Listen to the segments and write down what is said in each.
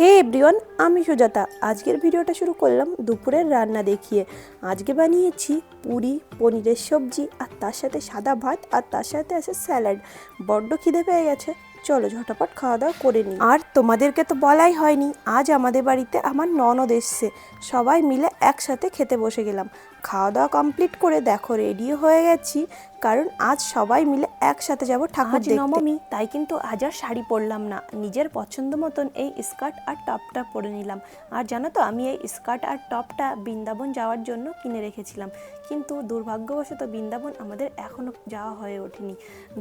হে everyone, আমি সুজাতা। আজকের ভিডিওটা শুরু করলাম দুপুরের রান্না দেখিয়ে। আজকে বানিয়েছি পুরি, পনিরের সবজি, আর তার সাথে সাদা ভাত, আর তার সাথে আছে স্যালাড। বড্ড খিদে পেয়ে গেছে, চলো ঝটাপট খাওয়া দাওয়া করে নিই। আর তোমাদেরকে তো বলাই হয়নি, আজ আমাদের বাড়িতে আমার ননদ এসছে। সবাই মিলে একসাথে খেতে বসে গেলাম। খাওয়া দাওয়া কমপ্লিট করে দেখো রেডিও হয়ে গেছি, কারণ আজ সবাই মিলে একসাথে যাব ঠাকুর দেখতে। নবমী, তাই কিন্তু আজ আর শাড়ি পরলাম না, নিজের পছন্দ মতন এই স্কার্ট আর টপটা পরে নিলাম। আর জানো তো, আমি এই স্কার্ট আর টপটা বৃন্দাবন যাওয়ার জন্য কিনে রেখেছিলাম, কিন্তু দুর্ভাগ্যবশত বৃন্দাবন আমাদের এখনও যাওয়া হয়ে ওঠেনি।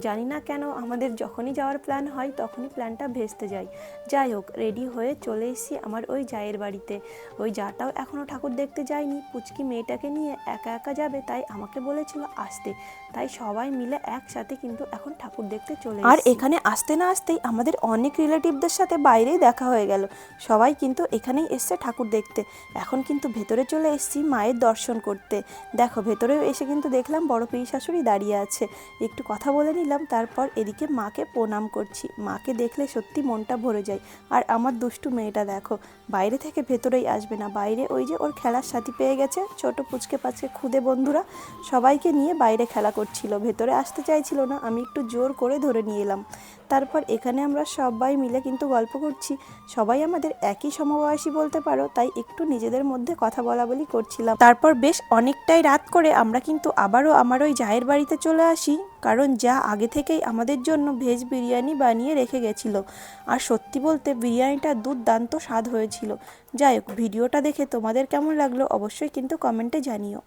জানি না কেন, আমাদের যখনই যাওয়ার প্ল্যান হয় তখনই প্ল্যানটা ভেস্তে যায়। যাই হোক, রেডি হয়ে চলে এসেছি আমার ওই জায়ের বাড়িতে। ওই জাটাও এখনও ঠাকুর দেখতে যায়নি, পুচকি মেয়েটাকে নিয়ে একা একা যাবে, তাই আমাকে বলেছিল আসতে। তাই সবাই মিলে একসাথে কিন্তু এখন ঠাকুর দেখতে চলে এসেছি। আর এখানে আসতে না আসতেই আমাদের অনেক রিলেটিভদের সাথে বাইরেই দেখা হয়ে গেল। সবাই কিন্তু এখানেই এসছে ঠাকুর দেখতে। এখন কিন্তু ভেতরে চলে এসেছি মায়ের দর্শন করতে। দেখো, ভেতরেও এসে কিন্তু দেখলাম বড় পিউ শাশুড়ি দাঁড়িয়ে আছে। একটু কথা বলে নিলাম, তারপর এদিকে মাকে প্রণাম করছি। মাকে দেখলে সত্যি মনটা ভরে যায়। আর আমার দুষ্টু মেয়েটা দেখো, বাইরে থেকে ভেতরেই আসবে না, বাইরে ওই যে ওর খেলার সাথী পেয়ে গেছে, ছোট পুচকে পাচকে খুদে বন্ধুরা সবাইকে নিয়ে বাইরে খেলা করছিল, ভেতরে আসতে চাইছিল না। আমি একটু জোর করে ধরে নিয়ে এলাম। তারপর এখানে আমরা সবাই মিলে কিন্তু গল্প করছি। সবাই আমাদের একই সমবয়সী বলতে পারো, তাই একটু নিজেদের মধ্যে কথা বলা বলি করছিলাম। তারপর বেশ অনেকটাই রাত করে আমরা কিন্তু আবারও আমার ওই জায়ের বাড়িতে চলে আসি, কারণ যা আগে থেকেই আমাদের জন্য ভেজ বিরিয়ানি বানিয়ে রেখে গেছিল। আর সত্যি বলতে বিরিয়ানিটা দুর্দান্ত স্বাদ হয়েছিল। যাই হোক, ভিডিওটা দেখে তোমাদের কেমন লাগলো অবশ্যই কিন্তু কমেন্টে জানিও।